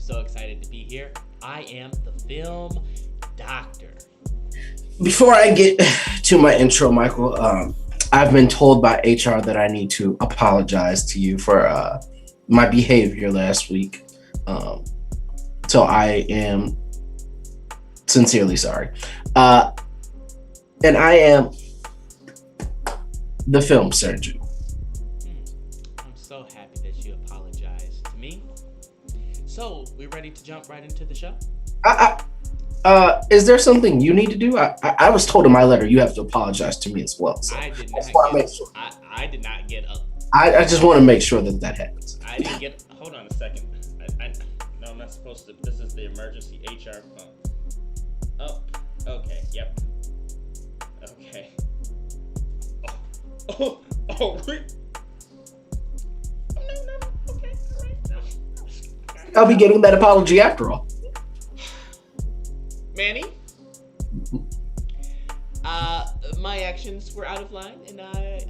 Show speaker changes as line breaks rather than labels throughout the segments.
so excited to be here. I am the film doctor.
Before I get to my intro, Michael, I've been told by HR that I need to apologize to you for my behavior last week. So I am sincerely sorry. And I am the film surgeon.
I'm so happy that you apologized to me. So, we ready to jump right into the show?
Is there something you need to do? I was told in my letter you have to apologize to me as well. So
I did not get up.
I just want to make sure that happens.
I didn't get. Hold on a second. No, I'm not supposed to. This is the emergency HR phone. Oh, okay. Yep. Okay. Oh, wait. Oh, no. Okay, all right. No.
I'll be getting that apology after all.
Manny, my actions were out of line, and I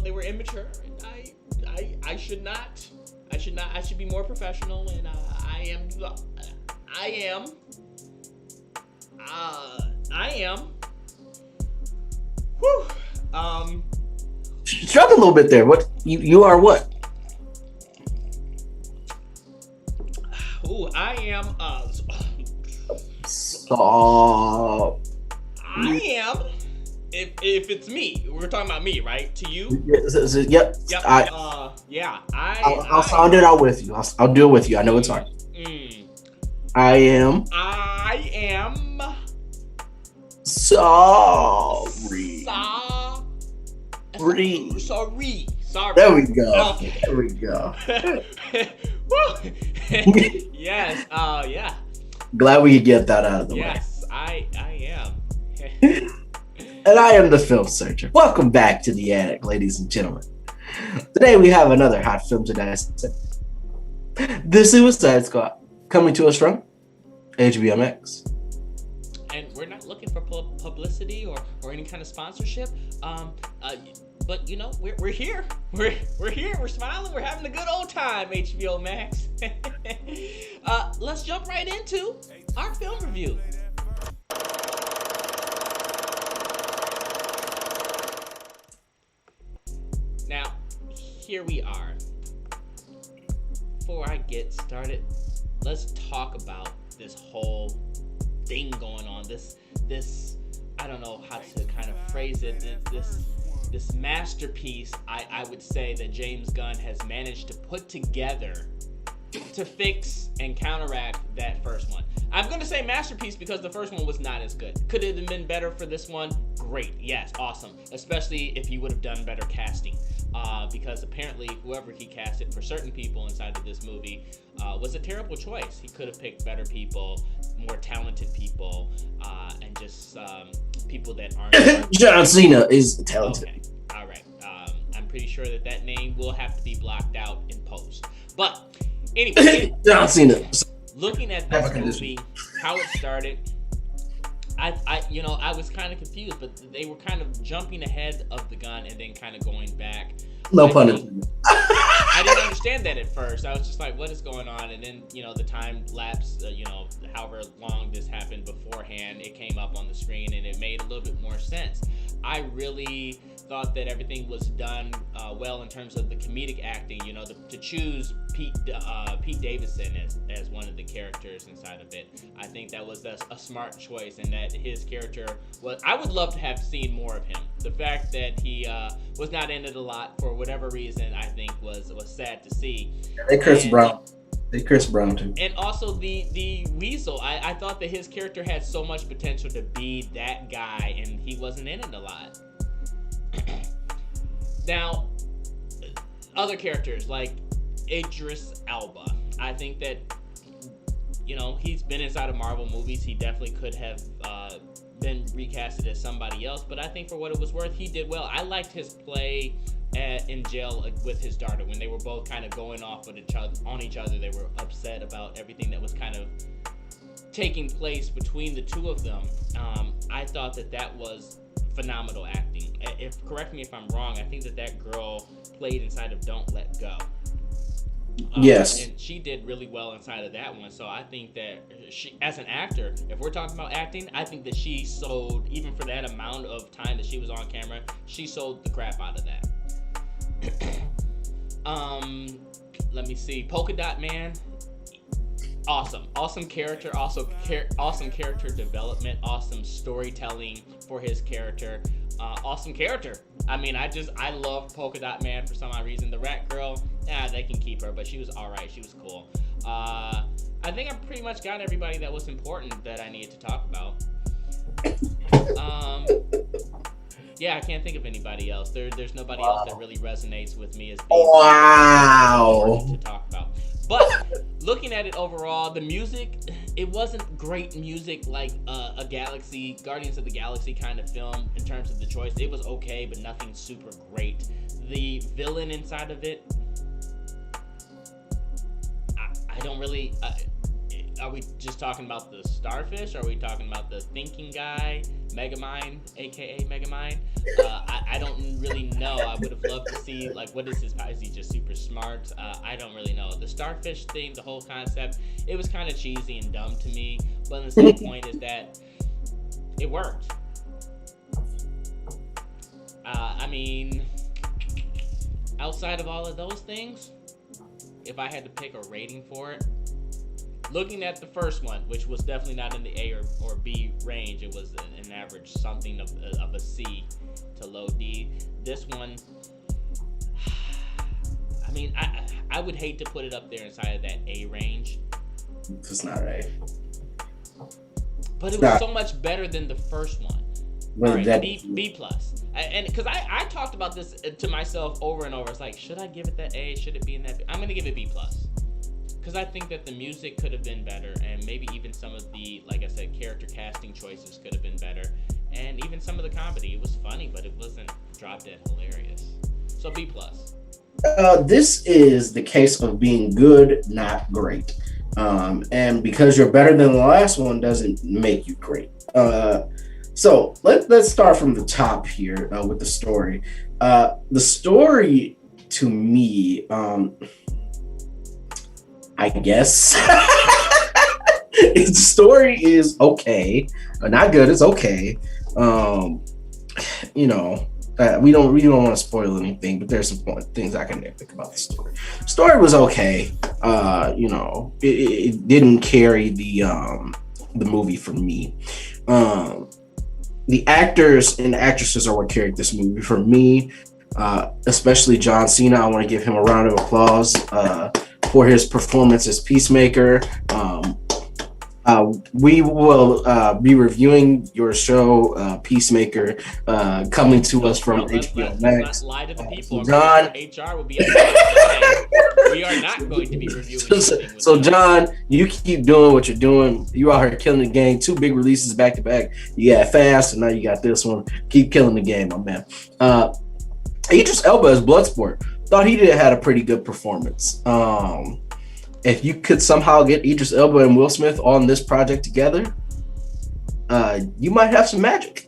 they were immature, and I should not. I should be more professional, and I am. Whew.
Struggle a little bit there. What you are what?
Ooh, I am.
So
I am. If it's me, we're talking about me, right? To you?
Yep.
Yeah.
I'll sound it out with you. I'll do it with you. I know it's hard. I am sorry.
Sorry.
There we go.
Okay.
There we go.
Woo. Yes. Yeah.
Glad we could get that out of the way.
Yes, I am.
And I am the film searcher. Welcome back to the attic, ladies and gentlemen. Today we have another hot film to dissect. The Suicide Squad, coming to us from HBO Max.
And we're not looking for publicity or any kind of sponsorship. But we're here. We're here. We're smiling. We're having a good old time. HBO Max. Let's jump right into our film review. Now, here we are. Before I get started, let's talk about this whole thing going on. This I don't know how to kind of phrase it. This masterpiece, I would say, that James Gunn has managed to put together to fix and counteract that first one. I'm going to say masterpiece because the first one was not as good. Could it have been better for this one? Great. Yes, awesome. Especially if he would have done better casting. Because apparently whoever he casted for certain people inside of this movie was a terrible choice. He could have picked better people, more talented people, and just people that aren't...
John Cena is talented.
Okay. All right. I'm pretty sure that name will have to be blocked out in post. But anyway,
John Cena.
Looking at this movie, how it started, I was kind of confused, but they were kind of jumping ahead of the gun and then kind of going back.
No pun intended.
I didn't understand that at first. I was just like, what is going on? And then, the time lapse, however long this happened beforehand, it came up on the screen and it made a little bit more sense. I really thought that everything was done well in terms of the comedic acting, to choose Pete Davidson as one of the characters inside of it. I think that was a smart choice, and that his character was, I would love to have seen more of him. The fact that he was not in it a lot for whatever reason, I think was sad to see.
Hey, Chris Brown. They Chris Brown too.
And also the Weasel. I thought that his character had so much potential to be that guy, and he wasn't in it a lot. Now, other characters like Idris Alba. I think that, he's been inside of Marvel movies. He definitely could have been recasted as somebody else, but I think for what it was worth, he did well. I liked his play in jail with his daughter when they were both kind of going off on each other. They were upset about everything that was kind of taking place between the two of them. I thought that was phenomenal acting. Correct me if I'm wrong, I think that girl played inside of Don't Let Go.
Yes.
And she did really well inside of that one. So I think that she, as an actor, if we're talking about acting, I think that she sold, even for that amount of time that she was on camera, she sold the crap out of that. Let me see. Polka Dot Man, awesome character, awesome character development, awesome storytelling for his character, awesome character. I mean, I love Polka Dot Man for some odd reason. The Rat Girl, they can keep her, but she was all right. She was cool. I think I pretty much got everybody that was important that I needed to talk about. Yeah, I can't think of anybody else. There's nobody else that really resonates with me as being important to talk about. But looking at it overall, the music, it wasn't great music like a Guardians of the Galaxy kind of film in terms of the choice. It was okay, but nothing super great. The villain inside of it, I don't really. Are we just talking about the starfish? Are we talking about the thinking guy, Megamind, aka Megamind? I don't really know. I would have loved to see, like, what is his power? Is he just super smart? I don't really know. The starfish thing, the whole concept, it was kind of cheesy and dumb to me. But the same point is that it worked. I mean, outside of all of those things, if I had to pick a rating for it, looking at the first one, which was definitely not in the A or B range, it was an average something of a C to low D. This one, I mean, I would hate to put it up there inside of that A range.
It's not A.
But it was so much better than the first one. All right, B plus. And because I talked about this to myself over and over. It's like, should I give it that A? Should it be in that B? I'm going to give it B plus. Because I think that the music could have been better, and maybe even some of the, like I said, character casting choices could have been better, and even some of the comedy. It was funny, but it wasn't drop dead hilarious. So B plus.
This is the case of being good, not great. And because you're better than the last one doesn't make you great. So let's start from the top here with the story. The story, to me, I guess the story is okay, not good. It's okay. We don't want to spoil anything, but there's some things I can nitpick about the story. The story was okay. It didn't carry the movie for me. The actors and actresses are what carried this movie for me, especially John Cena. I want to give him a round of applause for his performance as Peacemaker. We will be reviewing your show, Peacemaker, coming to us from HBO Max.
Let's not lie to the people.
John,
HR will be we are not going to be reviewing anything.
So John, you keep doing what you're doing. You out here killing the game. 2 big releases back to back. You got Fast, and now you got this one. Keep killing the game, my man. Idris Elba as Bloodsport. Thought he had a pretty good performance. If you could somehow get Idris Elba and Will Smith on this project together, you might have some magic.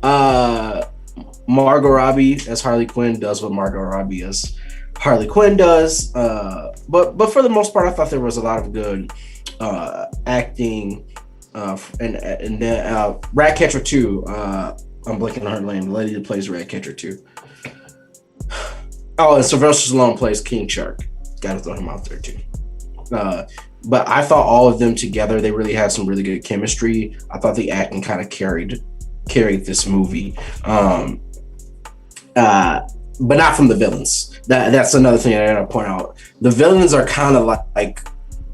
Margot Robbie as Harley Quinn does what Margot Robbie as Harley Quinn does. But for the most part, I thought there was a lot of good acting. And then Ratcatcher 2. I'm blanking on her name. The lady that plays Ratcatcher 2. Oh, and Sylvester Stallone plays King Shark. Got to throw him out there too. But I thought all of them together, they really had some really good chemistry. I thought the acting kind of carried this movie. But not from the villains. That's another thing I gotta point out. The villains are kind of like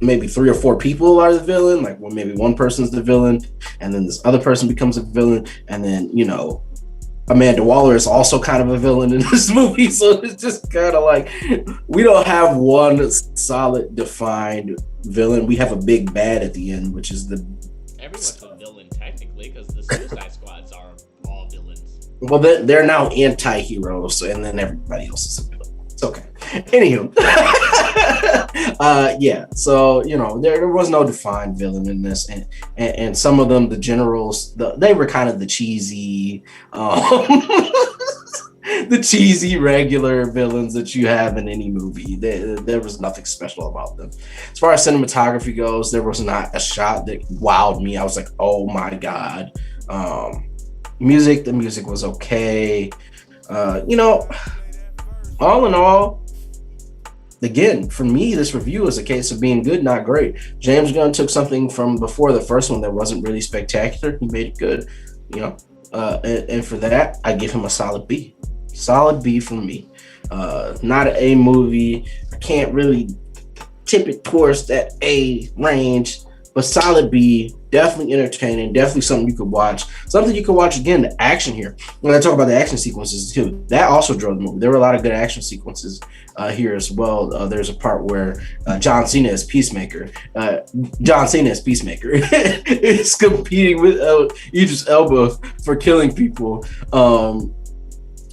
maybe 3 or 4 people are the villain. Like, well, maybe one person's the villain, and then this other person becomes a villain, and then Amanda Waller is also kind of a villain in this movie, so it's just kind of like we don't have one solid defined villain. We have a big bad at the end, which is
everyone's a villain technically, because the Suicide Squads are all villains.
Well, they're now anti-heroes, and then everybody else is a villain. It's okay. Anywho, yeah. So there was no defined villain in this, and some of them, the generals, they were kind of the cheesy, the cheesy regular villains that you have in any movie. There was nothing special about them. As far as cinematography goes, there was not a shot that wowed me. I was like, oh my god. The music was okay. All in all, again, for me, this review is a case of being good, not great. James Gunn took something from before the first one that wasn't really spectacular. He made it good, and for that, I give him a solid B. Solid B from me. Not an A movie. I can't really tip it towards that A range, but solid B. Definitely entertaining. Definitely something you could watch. Something you could watch again. The action here. When I talk about the action sequences too, that also drove the movie. There were a lot of good action sequences here as well. There's a part where John Cena is Peacemaker. Is competing with Idris Elba for killing people.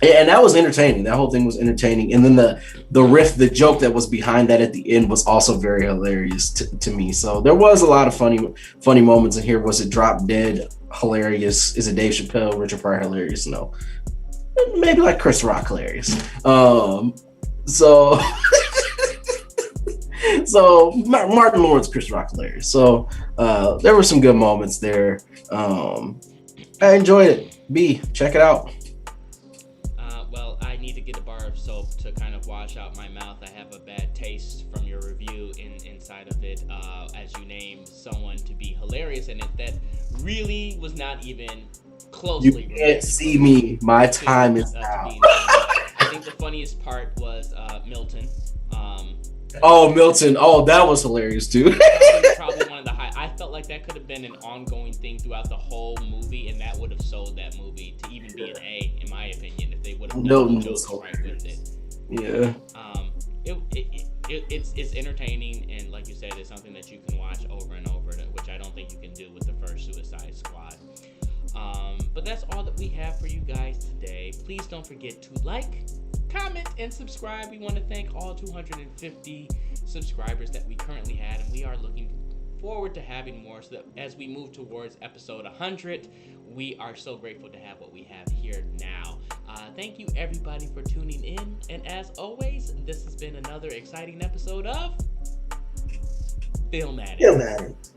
And that was entertaining. That whole thing was entertaining. And then the riff, the joke that was behind that at the end was also very hilarious to me. So there was a lot of funny moments in here. Was it Drop Dead hilarious? Is it Dave Chappelle, Richard Pryor hilarious? No. Maybe like Chris Rock hilarious. So Martin Lawrence, Chris Rock hilarious. So there were some good moments there. I enjoyed it. B, check it out.
I need to get a bar of soap to kind of wash out my mouth. I have a bad taste from your review inside of it, as you named someone to be hilarious in it that really was not even closely.
You can't see me. My time is now.
I think the funniest part was Milton.
Milton. Oh, that was hilarious too.
Probably one of the high. I felt like that could have been an ongoing thing throughout the whole movie, and that would have sold that movie to even be an A, in my opinion, if they would have done the jokes right with it.
Yeah.
It's entertaining, and like you said, it's something that you can watch over and over, which I don't think you can do with the first Suicide Squad. But that's all that we have for you guys today. Please don't forget to like, comment, and subscribe. We want to thank all 250 subscribers that we currently had, and we are looking forward to having more, so that as we move towards episode 100, we are so grateful to have what we have here now. Thank you everybody for tuning in, and as always, this has been another exciting episode of Film Addict.